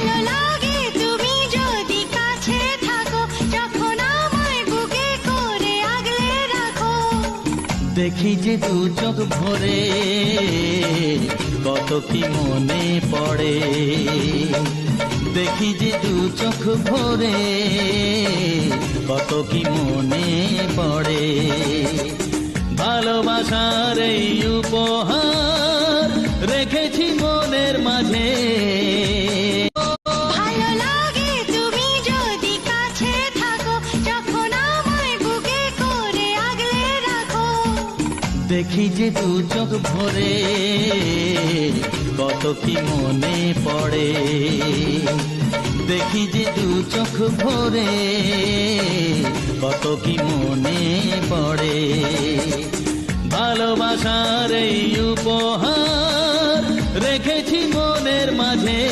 ভালো লাগে তুমি যদি কাছে থাকো, যখন আমায় বুকে করে আগলে রাখো। দেখি যে দু চোখ ভরে কত কি মনে পড়ে, দেখি যে দু চোখ ভরে কত কি মনে পড়ে। ভালোবাসার এই উপহার রেখেছি মনের মাঝে। ভালো লাগে তুমি যদি কাছে থাকো, যখন আমায় বুকে করে আগলে রাখো। দেখি যে দু চোখ ভরে কত কি মনে পড়ে, দেখি যে দু চোখ ভরে কত কি মনে পড়ে। ভালোবাসার এই উপহার রেখেছি মনের মাঝে।